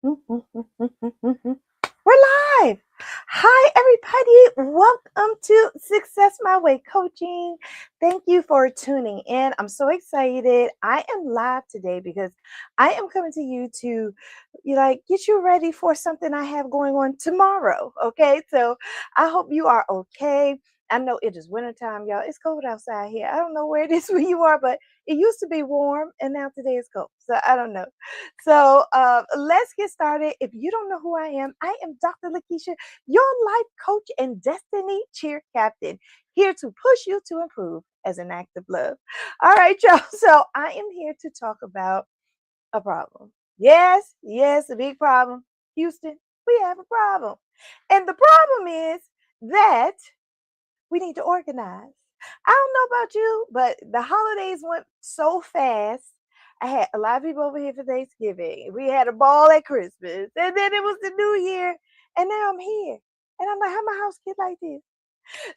We're live. Hi, everybody. Welcome to Success My Way Coaching. Thank you for tuning in. I'm so excited. I am live today because I am coming to you to get you ready for something I have going on tomorrow. Okay, so I hope you are okay. I know it is wintertime, y'all. It's cold outside here. I don't know where it is where you are, but it used to be warm and now today is cold. So I don't know. So let's get started. If you don't know who I am Dr. Lakeisha, your life coach and destiny cheer captain, here to push you to improve as an act of love. All right, y'all. So I am here to talk about a problem. Yes, a big problem. Houston, we have a problem. And the problem is that we need to organize. I don't know about you, but the holidays went so fast. I had a lot of people over here for Thanksgiving. We had a ball at Christmas, and then it was the New Year, and now I'm here. And I'm like, how my house get like this?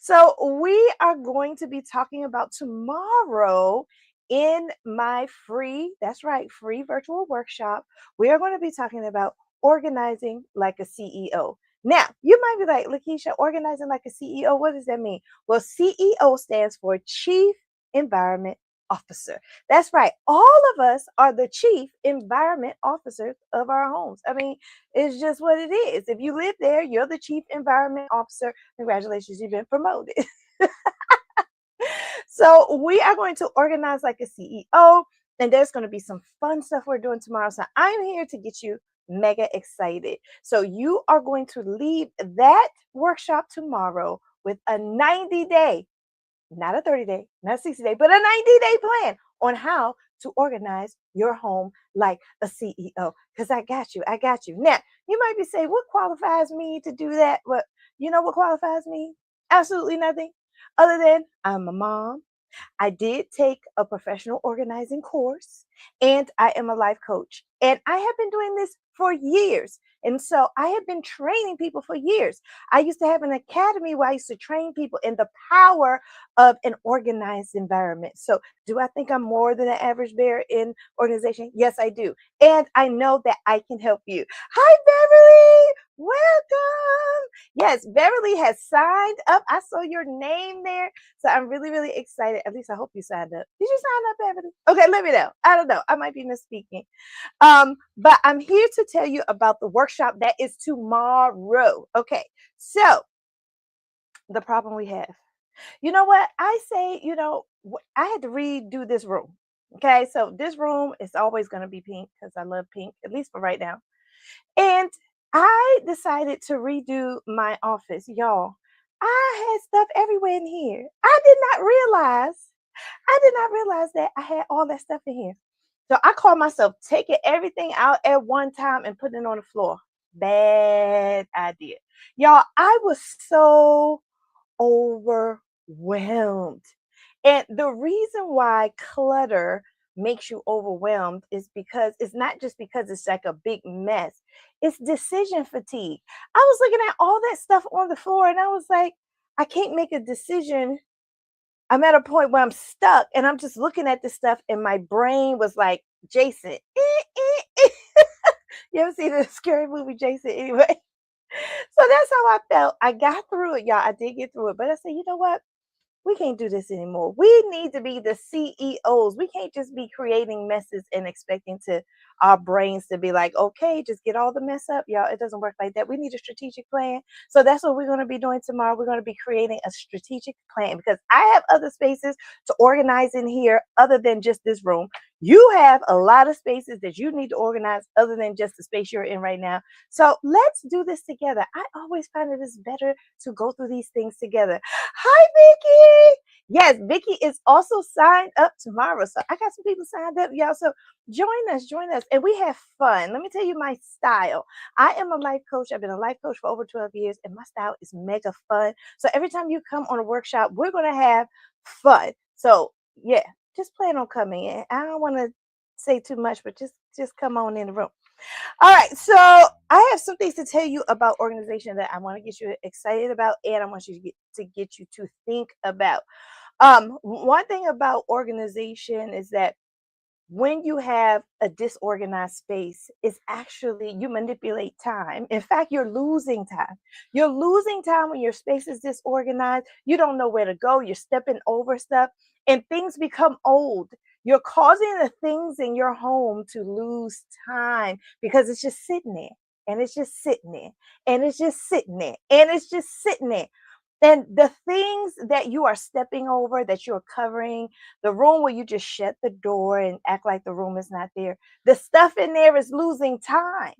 So we are going to be talking about tomorrow in my free, that's right, free virtual workshop. We are going to be talking about organizing like a CEO. Now, you might be like, Lakeisha, organizing like a CEO, what does that mean? Well, CEO stands for Chief Environment Officer. That's right. All of us are the chief environment officers of our homes. I mean, it's just what it is. If you live there, you're the chief environment officer. Congratulations, you've been promoted. So we are going to organize like a CEO, and there's going to be some fun stuff we're doing tomorrow. So I'm here to get you mega excited. So you are going to leave that workshop tomorrow with a 90-day, not a 30-day, not a 60-day, but a 90-day plan on how to organize your home like a CEO. Because I got you. I got you. Now, you might be saying, what qualifies me to do that? Well, you know what qualifies me? Absolutely nothing other than I'm a mom. I did take a professional organizing course, and I am a life coach. And I have been doing this for years. And so I have been training people for years. I used to have an academy where I used to train people in the power of an organized environment. So do I think I'm more than an average bear in organization? Yes, I do. And I know that I can help you. Hi, Beverly. Welcome. Yes, Beverly has signed up. I saw your name there. So I'm really, really excited. At least I hope you signed up. Did you sign up, Evan? Okay, let me know. I don't know. I might be misspeaking. But I'm here to tell you about the workshop that is tomorrow. Okay, so the problem we have. You know what? I say, I had to redo this room. Okay, so this room is always going to be pink because I love pink, at least for right now. And I decided to redo my office, y'all. I had stuff everywhere in here. I did not realize that I had all that stuff in here. So I called myself taking everything out at one time and putting it on the floor. Bad idea. Y'all, I was so overwhelmed. And the reason why clutter makes you overwhelmed is because it's not just because it's like a big mess, it's decision fatigue. I was looking at all that stuff on the floor and I was like, I can't make a decision. I'm at a point where I'm stuck and I'm just looking at this stuff and my brain was like, Jason. You ever see the scary movie Jason anyway? So that's how I felt. I got through it, y'all. I did get through it. But I said, you know what? We can't do this anymore. We need to be the CEOs. We can't just be creating messes and expecting to our brains to be like, okay, just get all the mess up, y'all. It doesn't work like that. We need a strategic plan. So that's what we're going to be doing tomorrow. We're going to be creating a strategic plan because I have other spaces to organize in here other than just this room. You have a lot of spaces that you need to organize other than just the space you're in right now. So let's do this together. I always find it is better to go through these things together. Hi, Vicky. Yes, Vicky is also signed up tomorrow. So I got some people signed up, y'all. So join us, and we have fun. Let me tell you my style. I am a life coach. I've been a life coach for over 12 years, and my style is mega fun. So every time you come on a workshop, we're going to have fun. So yeah, just plan on coming in. I don't want to say too much, but just come on in the room. All right, so I have some things to tell you about organization that I want to get you excited about, and I want you to get you to think about. One thing about organization is that when you have a disorganized space, it's actually you manipulate time. In fact, you're losing time. You're losing time when your space is disorganized. You don't know where to go. You're stepping over stuff and things become old. You're causing the things in your home to lose time because it's just sitting there and it's just sitting there and it's just sitting there and it's just sitting there. And the things that you are stepping over, that you're covering, the room where you just shut the door and act like the room is not there, the stuff in there is losing time.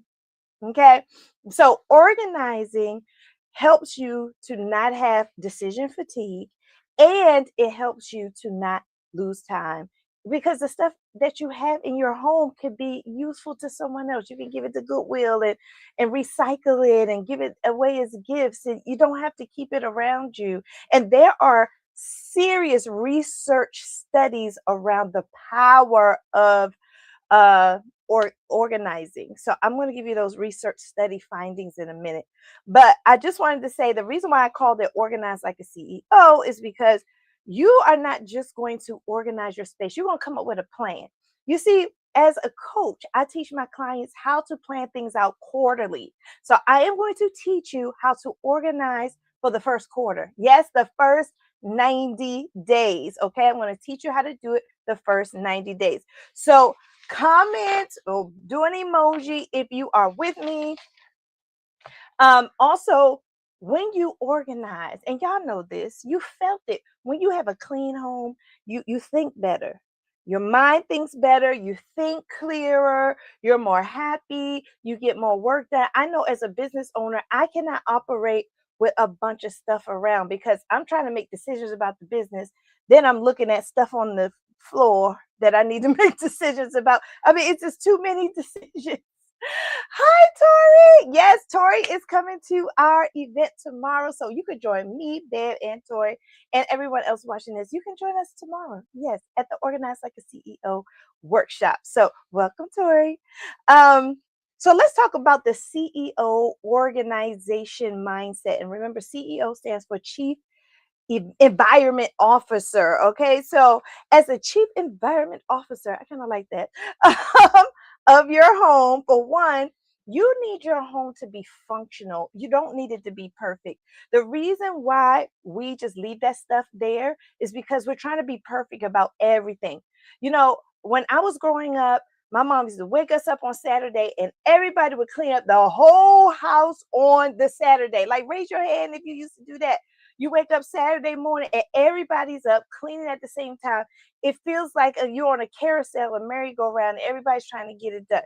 Okay. So organizing helps you to not have decision fatigue, and it helps you to not lose time because the stuff that you have in your home could be useful to someone else. You can give it to Goodwill and recycle it and give it away as gifts, and you don't have to keep it around you. And there are serious research studies around the power of uh or organizing. So I'm going to give you those research study findings in a minute. But I just wanted to say the reason why I called it organize like a CEO is because you are not just going to organize your space. You're going to come up with a plan. You see, as a coach, I teach my clients how to plan things out quarterly. So I am going to teach you how to organize for the first quarter. Yes, the first 90 days. Okay, I'm going to teach you how to do it the first 90 days. So comment or do an emoji if you are with me. Also, when you organize, and y'all know this, you felt it. When you have a clean home, you think better. Your mind thinks better. You think clearer. You're more happy. You get more work done. I know as a business owner, I cannot operate with a bunch of stuff around because I'm trying to make decisions about the business. Then I'm looking at stuff on the floor that I need to make decisions about. I mean, it's just too many decisions. Hi, Tori. Yes, Tori is coming to our event tomorrow. So you could join me, Bev, and Tori, and everyone else watching this. You can join us tomorrow. Yes, at the Organize Like a CEO workshop. So welcome, Tori. So let's talk about the CEO organization mindset. And remember, CEO stands for Chief Environment Officer. Okay, so as a Chief Environment Officer, I kind of like that, of your home, for one, you need your home to be functional. You don't need it to be perfect. The reason why we just leave that stuff there is because we're trying to be perfect about everything. You know, when I was growing up, my mom used to wake us up on Saturday and everybody would clean up the whole house on the Saturday. Like, raise your hand if you used to do that. You wake up Saturday morning and everybody's up cleaning at the same time. It feels like you're on a carousel, a merry-go-round, and everybody's trying to get it done.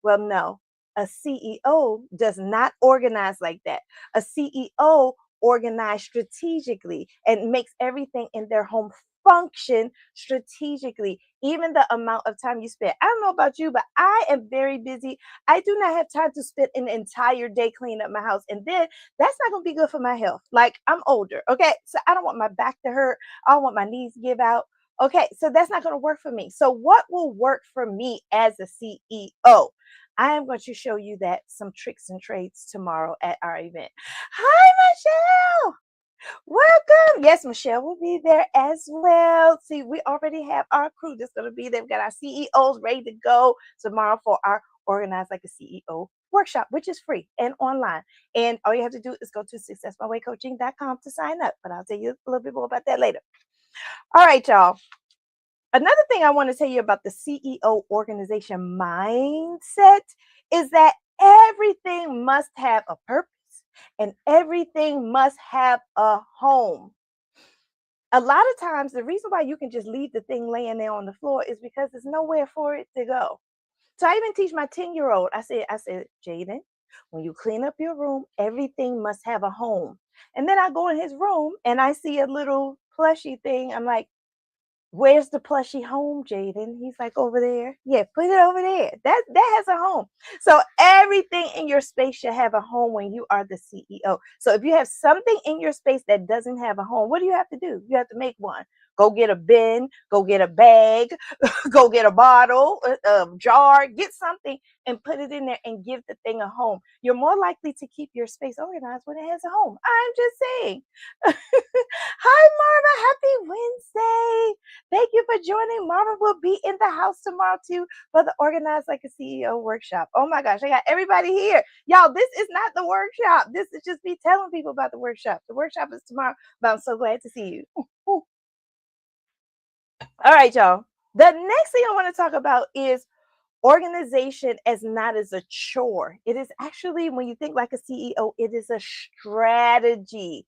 Well, no, a CEO does not organize like that. A CEO organizes strategically and makes everything in their home function strategically. Even the amount of time you spend. I don't know about you, but I am very busy. I do not have time to spend an entire day cleaning up my house. And then that's not going to be good for my health. Like, I'm older. Okay. So I don't want my back to hurt. I don't want my knees to give out. Okay. So that's not going to work for me. So what will work for me as a CEO? I am going to show you that some tricks and trades tomorrow at our event. Hi, Michelle. Welcome. Yes, Michelle will be there as well. See, we already have our crew that's going to be there. We've got our CEOs ready to go tomorrow for our Organize Like a CEO workshop, which is free and online. And all you have to do is go to successmywaycoaching.com to sign up. But I'll tell you a little bit more about that later. All right, y'all. Another thing I want to tell you about the CEO organization mindset is that everything must have a purpose and everything must have a home. A lot of times, the reason why you can just leave the thing laying there on the floor is because there's nowhere for it to go. So I even teach my 10-year-old, I said, Jaden, when you clean up your room, everything must have a home. And then I go in his room and I see a little plushy thing. I'm like, where's the plushy home, Jaden? He's like, over there. Yeah, put it over there. That has a home. So everything in your space should have a home when you are the CEO. So if you have something in your space that doesn't have a home, what do you have to do? You have to make one. Go get a bin, go get a bag, go get a bottle, a jar, get something and put it in there and give the thing a home. You're more likely to keep your space organized when it has a home. I'm just saying. Hi, Marva. Happy Wednesday. Thank you for joining. Marva will be in the house tomorrow too for the Organize Like a CEO workshop. Oh my gosh, I got everybody here. Y'all, this is not the workshop. This is just me telling people about the workshop. The workshop is tomorrow, but I'm so glad to see you. All right, y'all. The next thing I want to talk about is organization as not as a chore. It is actually, when you think like a CEO, it is a strategy.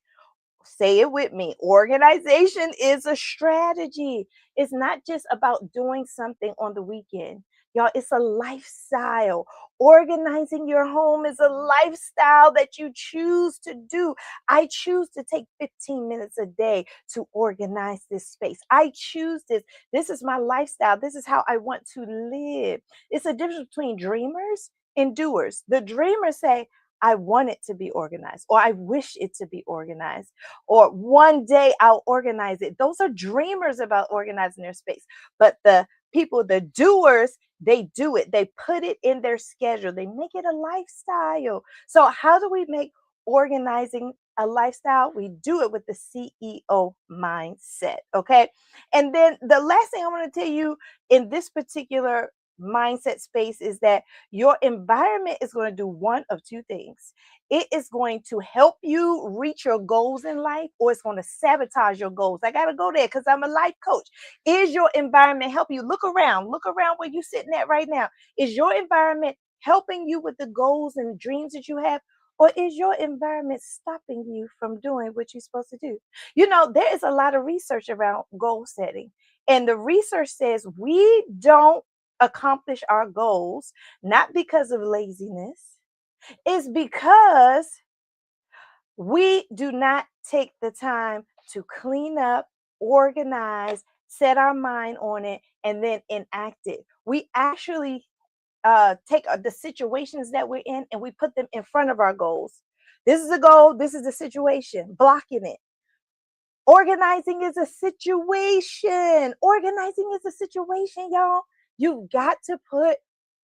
Say it with me. Organization is a strategy. It's not just about doing something on the weekend. Y'all, it's a lifestyle. Organizing your home is a lifestyle that you choose to do. I choose to take 15 minutes a day to organize this space. I choose this. This is my lifestyle. This is how I want to live. It's a difference between dreamers and doers. The dreamers say, I want it to be organized, or I wish it to be organized, or one day I'll organize it. Those are dreamers about organizing their space. But the people, the doers, they do it. They put it in their schedule. They make it a lifestyle. So how do we make organizing a lifestyle? We do it with the CEO mindset. Okay. And then the last thing I want to tell you in this particular mindset space is that your environment is going to do one of two things. It is going to help you reach your goals in life, or it's going to sabotage your goals. I got to go there because I'm a life coach. Is your environment helping you? Look around where you're sitting at right now. Is your environment helping you with the goals and dreams that you have? Or is your environment stopping you from doing what you're supposed to do? You know, there is a lot of research around goal setting. And the research says we don't accomplish our goals not because of laziness, it's because we do not take the time to clean up, organize, set our mind on it, and then enact it. We actually take the situations that we're in and we put them in front of our goals. This is a goal, this is the situation, blocking it. Organizing is a situation. Organizing is a situation, y'all. You've got to put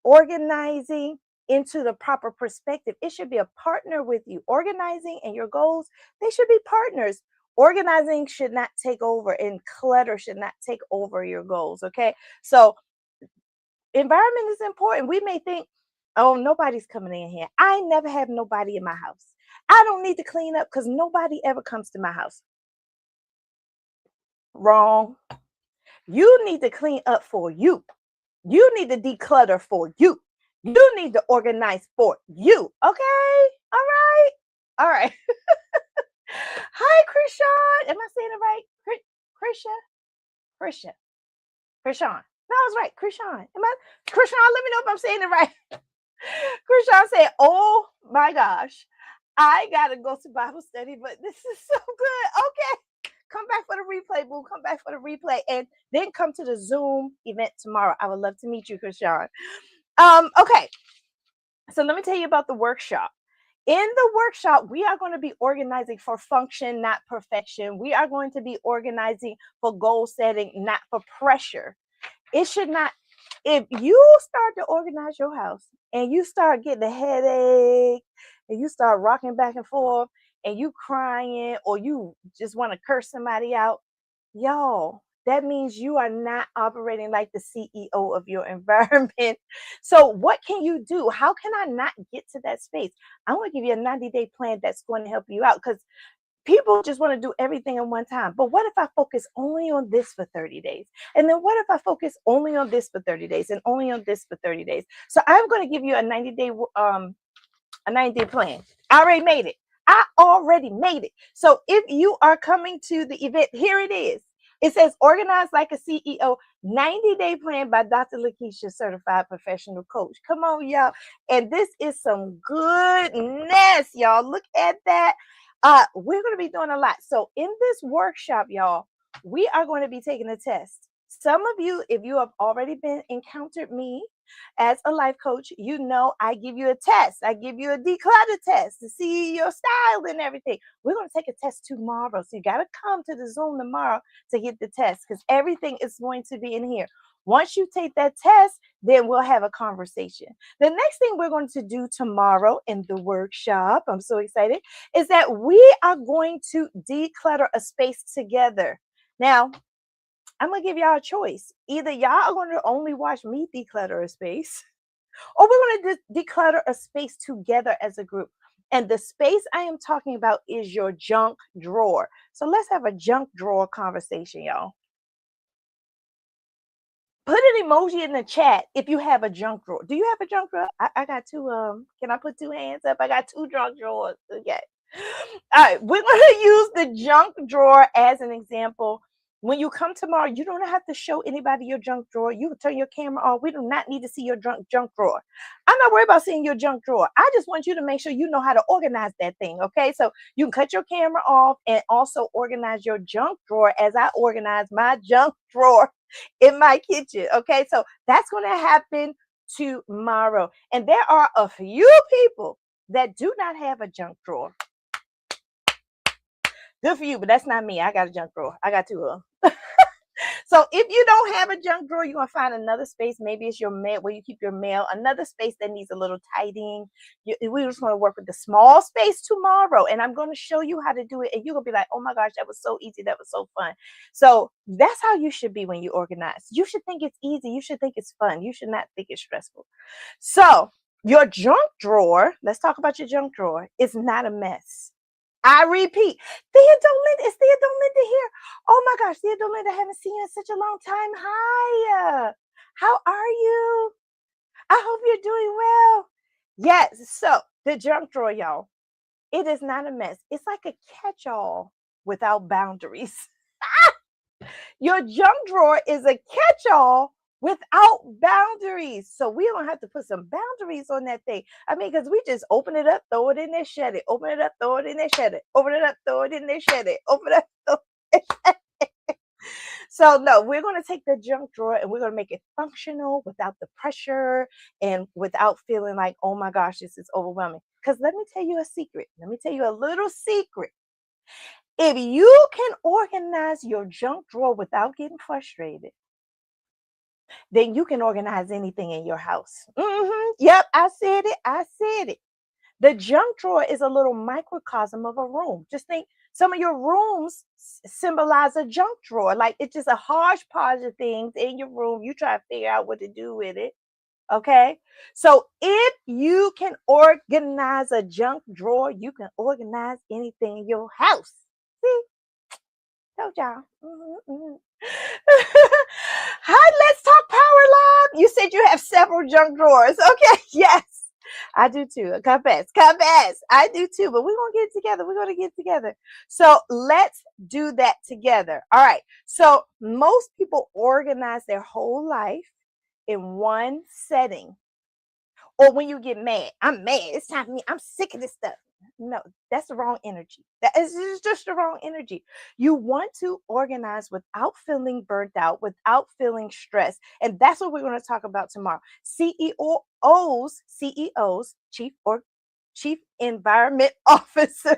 organizing into the proper perspective. It should be a partner with you. Organizing and your goals, they should be partners. Organizing should not take over, and clutter should not take over your goals. Okay. So, environment is important. We may think, oh, nobody's coming in here. I never have nobody in my house. I don't need to clean up because nobody ever comes to my house. Wrong. You need to clean up for you. You need to declutter for you. You need to organize for you. Okay? All right. All right. Hi, Krishan. Am I saying it right? Krishan. Krishan. No, I was right. Krishan. Krishan, let me know if I'm saying it right. Krishan said, oh my gosh, I got to go to Bible study, but this is so good. Okay. Come back for the replay, boo. Come back for the replay. And then come to the Zoom event tomorrow. I would love to meet you, Krishan. Okay. So let me tell you about the workshop. In the workshop, we are going to be organizing for function, not perfection. We are going to be organizing for goal setting, not for pressure. It should not, if you start to organize your house and you start getting a headache and you start rocking back and forth and you crying or you just want to curse somebody out, y'all, that means you are not operating like the CEO of your environment. So what can you do? How can I not get to that space? I want to give you a 90-day plan that's going to help you out, because people just want to do everything at one time. But what if I focus only on this for 30 days? And then what if I focus only on this for 30 days and only on this for 30 days? So I'm going to give you a 90-day plan. I already made it. So if you are coming to the event, here it is. It says Organize Like a CEO 90-day plan by Dr. Lakeisha, certified professional coach. Come on, y'all. And this is some goodness, y'all. Look at that. We're going to be doing a lot. So in this workshop, y'all, we are going to be taking a test. Some of you, if you have already encountered me, As a life coach, you know I give you a test. I give you a declutter test to see your style and everything. We're going to take a test tomorrow. So you got to come to the Zoom tomorrow to get the test because everything is going to be in here. Once you take that test, then we'll have a conversation. The next thing we're going to do tomorrow in the workshop, I'm so excited, is that we are going to declutter a space together. Now, I'm going to give y'all a choice. Either y'all are going to only watch me declutter a space, or we're going to declutter a space together as a group. And the space I am talking about is your junk drawer. So let's have a junk drawer conversation, y'all. Put an emoji in the chat if you have a junk drawer. Do you have a junk drawer? I got two. Can I put two hands up? I got two junk drawers. Okay. All right, we're going to use the junk drawer as an example. When you come tomorrow, you don't have to show anybody your junk drawer. You can turn your camera off. We do not need to see your junk drawer. I'm not worried about seeing your junk drawer. I just want you to make sure you know how to organize that thing, okay? So you can cut your camera off and also organize your junk drawer as I organize my junk drawer in my kitchen, okay? So that's going to happen tomorrow. And there are a few people that do not have a junk drawer. Good for you, but that's not me. I got a junk drawer. I got two of them. So if you don't have a junk drawer, you're going to find another space. Maybe it's your mail, where you keep your mail, another space that needs a little tidying. We're just going to work with the small space tomorrow, and I'm going to show you how to do it. And you're going to be like, oh my gosh, that was so easy. That was so fun. So that's how you should be when you organize. You should think it's easy. You should think it's fun. You should not think it's stressful. So your junk drawer, let's talk about your junk drawer, is not a mess. I repeat, is Theodolinda here? Oh my gosh, Theodolinda, I haven't seen you in such a long time. Hi, how are you? I hope you're doing well. Yes, so the junk drawer, y'all, it is not a mess. It's like a catch-all without boundaries. Your junk drawer is a catch-all without boundaries. So we don't have to put some boundaries on that thing. I mean, because we just open it up, throw it in there, shut it. Open it up, throw it in there, shut it. Open it up, throw it in there, shut it. Open it up, throw it, shut it. So no, we're going to take the junk drawer and we're going to make it functional without the pressure and without feeling like, oh my gosh, this is overwhelming. Because let me tell you a secret. Let me tell you a little secret. If you can organize your junk drawer without getting frustrated, then you can organize anything in your house. Yep, I said it. I said it. The junk drawer is a little microcosm of a room. Just think some of your rooms symbolize a junk drawer. Like it's just a hodgepodge of things in your room. You try to figure out what to do with it. Okay. So if you can organize a junk drawer, you can organize anything in your house. See? Told y'all. Hi, let's talk power love. You said you have several junk drawers. Okay, yes, I do too. Confess. I do too, but we're going to get together. We're going to get together. So let's do that together. All right. So most people organize their whole life in one setting. Or when you get mad, I'm mad. It's time for me. I'm sick of this stuff. No, that's the wrong energy. That is just the wrong energy. You want to organize without feeling burnt out, without feeling stressed. And that's what we're going to talk about tomorrow. CEOs, chief environment officers,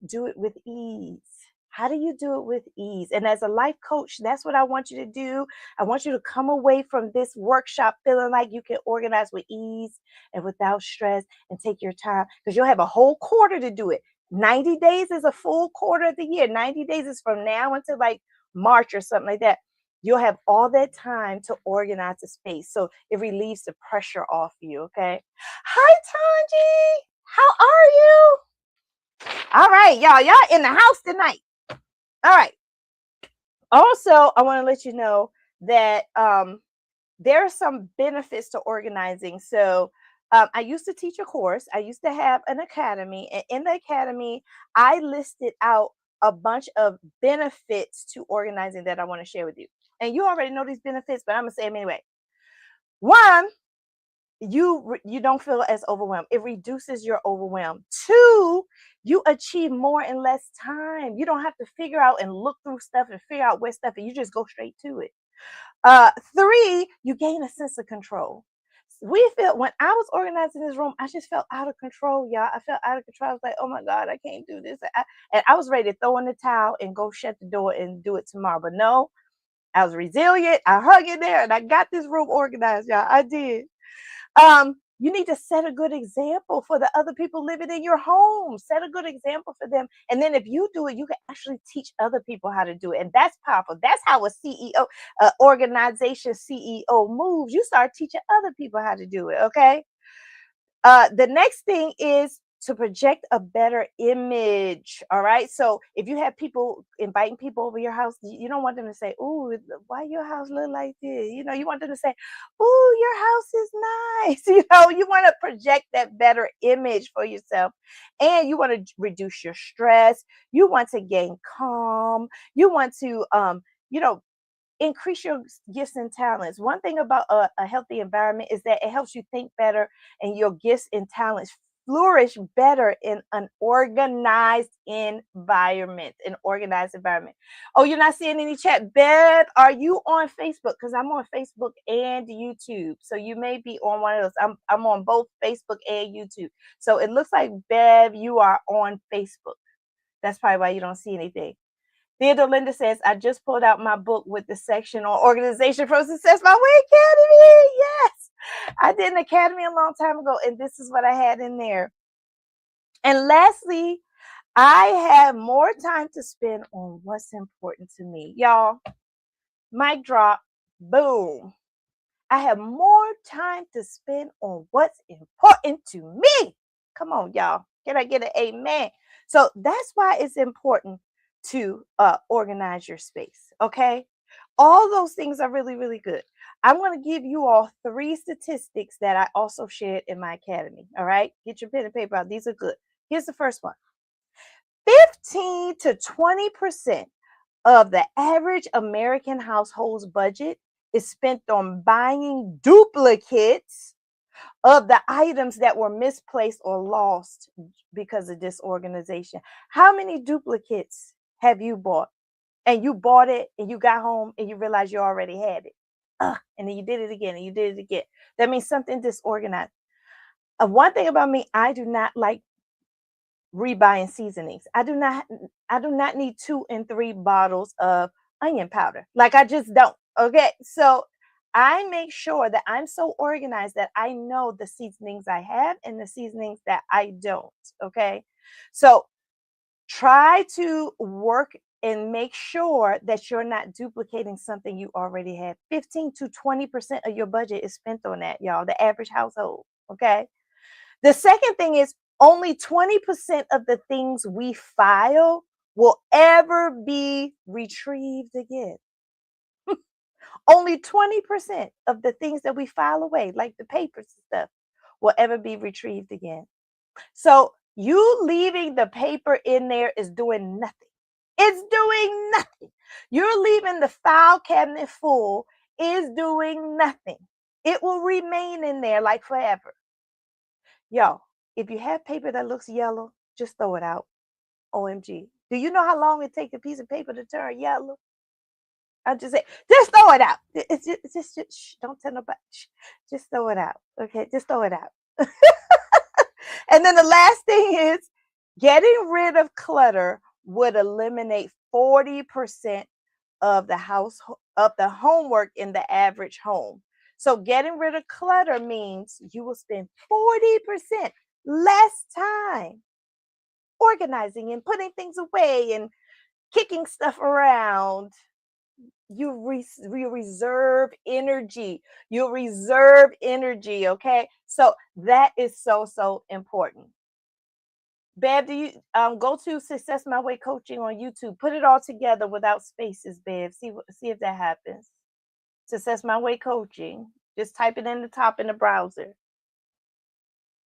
do it with ease. How do you do it with ease? And as a life coach, that's what I want you to do. I want you to come away from this workshop feeling like you can organize with ease and without stress and take your time because you'll have a whole quarter to do it. 90 days is a full quarter of the year. 90 days is from now until like March or something like that. You'll have all that time to organize the space. So it relieves the pressure off you, okay? Hi, Tanji. How are you? All right, y'all in the house tonight. All right. Also, I want to let you know that there are some benefits to organizing. So I used to teach a course. I used to have an academy. And in the academy, I listed out a bunch of benefits to organizing that I want to share with you. And you already know these benefits, but I'm going to say them anyway. One, you don't feel as overwhelmed. It reduces your overwhelm. Two, you achieve more in less time. You don't have to figure out and look through stuff and figure out where stuff is. You just go straight to it. Three, you gain a sense of control. We felt when I was organizing this room, I just felt out of control, y'all. I felt out of control. I was like, oh my God, I can't do this. And I was ready to throw in the towel and go shut the door and do it tomorrow. But no, I was resilient. I hung in there and I got this room organized, y'all. I did. You need to set a good example for the other people living in your home. Set a good example for them. And then if you do it, you can actually teach other people how to do it. And that's powerful. That's how a CEO, organization CEO moves. You start teaching other people how to do it. Okay. The next thing is to project a better image. All right. So if you have people inviting people over your house, you don't want them to say, "Oh, why your house look like this?" You want them to say, "Oh, your house is nice." You want to project that better image for yourself, and you want to reduce your stress. You want to gain calm. You want to, you know, increase your gifts and talents. One thing about a healthy environment is that it helps you think better and your gifts and talents flourish better in an organized environment. Oh, you're not seeing any chat. Bev, are you on Facebook? Because I'm on Facebook and YouTube. So you may be on one of those. I'm on both Facebook and YouTube. So it looks like, Bev, you are on Facebook. That's probably why you don't see anything. Theodore Linda says, I just pulled out my book with the section on organization from Success My Way Academy. Yes, I did an academy a long time ago, and this is what I had in there. And lastly, I have more time to spend on what's important to me. Y'all, mic drop, boom. I have more time to spend on what's important to me. Come on, y'all. Can I get an amen? So that's why it's important to organize your space. Okay. All those things are really, really good. I'm going to give you all 3 statistics that I also shared in my academy. All right. Get your pen and paper out. These are good. Here's the first one. 15 to 20% of the average American household's budget is spent on buying duplicates of the items that were misplaced or lost because of disorganization. How many duplicates have you bought? And you bought it and you got home and you realized you already had it. And then you did it again and you did it again. That means something disorganized. One thing about me, I do not like rebuying seasonings. I do not need 2 and 3 bottles of onion powder. Like I just don't. Okay. So I make sure that I'm so organized that I know the seasonings I have and the seasonings that I don't. Okay. So try to work and make sure that you're not duplicating something you already have. 15 to 20% of your budget is spent on that, y'all, the average household. Okay. The second thing is only 20% of the things we file will ever be retrieved again. Only 20% of the things that we file away, like the papers and stuff, will ever be retrieved again. So you leaving the paper in there is doing nothing. It's doing nothing. You're leaving the file cabinet full is doing nothing. It will remain in there like forever. Yo, if you have paper that looks yellow, just throw it out. OMG. Do you know how long it takes a piece of paper to turn yellow? I just say, just throw it out. It's just shh, don't tell nobody. Shh, just throw it out. Okay, just throw it out. And then the last thing is getting rid of clutter would eliminate 40% of the homework in the average home. So getting rid of clutter means you will spend 40% less time organizing and putting things away and kicking stuff around. You reserve energy. You reserve energy, okay? So that is so important. Bev, do you go to Success My Way Coaching on YouTube? Put it all together without spaces, Bev. See if that happens. Success My Way Coaching. Just type it in the top in the browser.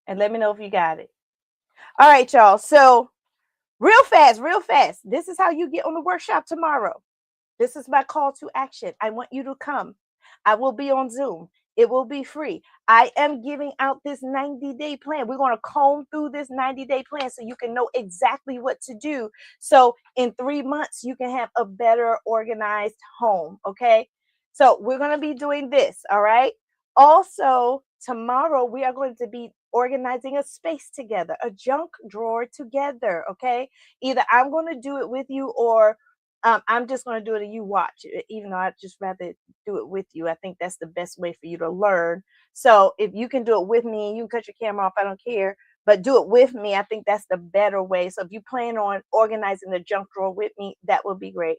And let me know if you got it. All right, y'all. So real fast. This is how you get on the workshop tomorrow. This is my call to action. I want you to come. I will be on Zoom. It will be free. I am giving out this 90-day plan. We're going to comb through this 90-day plan so you can know exactly what to do. So in 3 months, you can have a better organized home. Okay. So we're going to be doing this. All right. Also, tomorrow we are going to be organizing a space together, a junk drawer together. Okay. Either I'm going to do it with you, or I'm just going to do it and you watch it, even though I'd just rather do it with you. I think that's the best way for you to learn. So if you can do it with me, you can cut your camera off. I don't care. But do it with me. I think that's the better way. So if you plan on organizing the junk drawer with me, that would be great.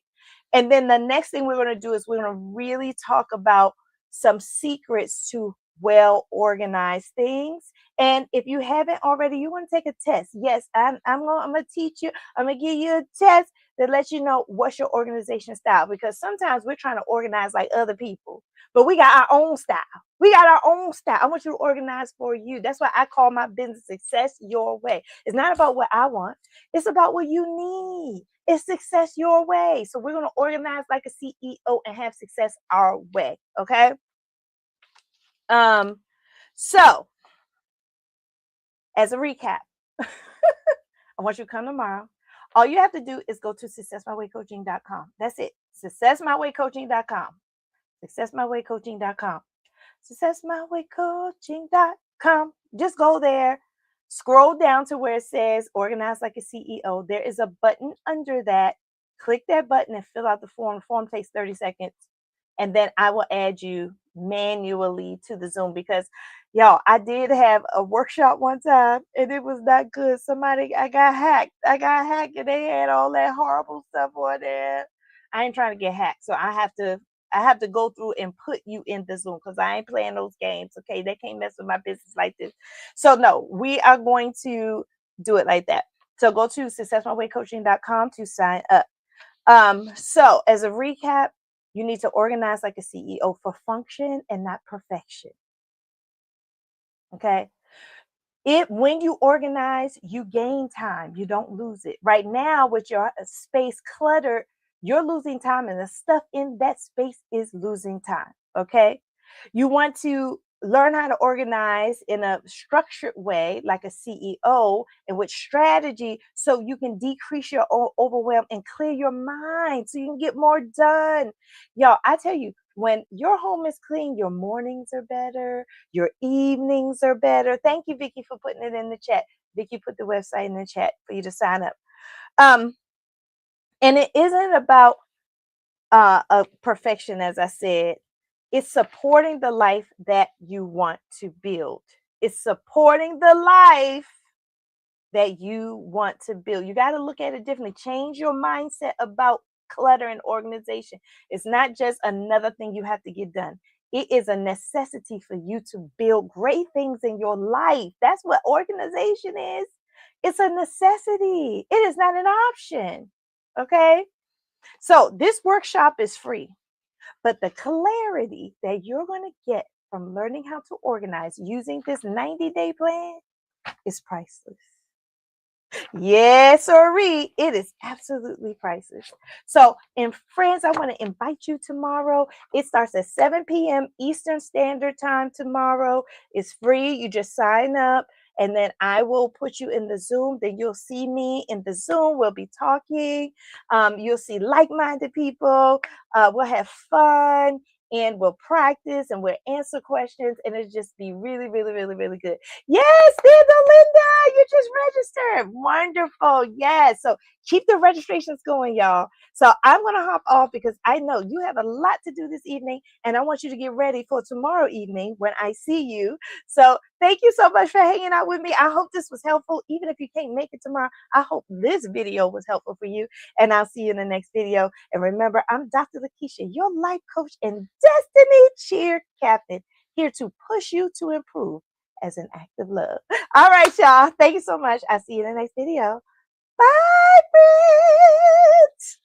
And then the next thing we're going to do is we're going to really talk about some secrets to well organized things. And if you haven't already, you want to take a test. Yes, I'm going to teach you. I'm going to give you a test that lets you know what's your organization style, because sometimes we're trying to organize like other people, but we got our own style. We got our own style. I want you to organize for you. That's why I call my business Success Your Way. It's not about what I want. It's about what you need. It's success your way. So we're going to organize like a CEO and have success our way. Okay. So as a recap, I want you to come tomorrow. All you have to do is go to successmywaycoaching.com. That's it. Successmywaycoaching.com. Successmywaycoaching.com. Successmywaycoaching.com. Just go there. Scroll down to where it says organize like a CEO. There is a button under that. Click that button and fill out the form. The form takes 30 seconds. And then I will add you manually to the Zoom, because y'all, I did have a workshop one time and it was not good. I got hacked. And they had all that horrible stuff on there. I ain't trying to get hacked. So I have to go through and put you in the Zoom, because I ain't playing those games. Okay. They can't mess with my business like this. So no, we are going to do it like that. So go to successmywaycoaching.com to sign up. So as a recap, you need to organize like a CEO for function and not perfection. Okay. When you organize, you gain time. You don't lose it. Right now, with your space cluttered, you're losing time, and the stuff in that space is losing time. Okay. You want to learn how to organize in a structured way, like a CEO, and with strategy, so you can decrease your overwhelm and clear your mind so you can get more done. Y'all, I tell you, when your home is clean, your mornings are better, your evenings are better. Thank you, Vicky, for putting it in the chat. Vicky put the website in the chat for you to sign up. And it isn't about a perfection, as I said. It's supporting the life that you want to build. It's supporting the life that you want to build. You got to look at it differently. Change your mindset about clutter and organization. It's not just another thing you have to get done. It is a necessity for you to build great things in your life. That's what organization is. It's a necessity. It is not an option. Okay? So this workshop is free. But the clarity that you're going to get from learning how to organize using this 90-day plan is priceless. Yes, sirree. It is absolutely priceless. So, and friends, I want to invite you tomorrow. It starts at 7 p.m. Eastern Standard Time tomorrow. It's free. You just sign up, and then I will put you in the Zoom. Then you'll see me in the Zoom. We'll be talking. You'll see like-minded people. We'll have fun. And we'll practice and we'll answer questions, and it'll just be really, really, really, really good. Yes, Linda, you just registered. Wonderful. Yes. So keep the registrations going, y'all. So I'm going to hop off because I know you have a lot to do this evening, and I want you to get ready for tomorrow evening when I see you. So thank you so much for hanging out with me. I hope this was helpful. Even if you can't make it tomorrow, I hope this video was helpful for you, and I'll see you in the next video. And remember, I'm Dr. Lakeisha, your life coach and destiny cheer captain, here to push you to improve as an act of love. All right, y'all. Thank you so much. I'll see you in the next video. Bye, friends.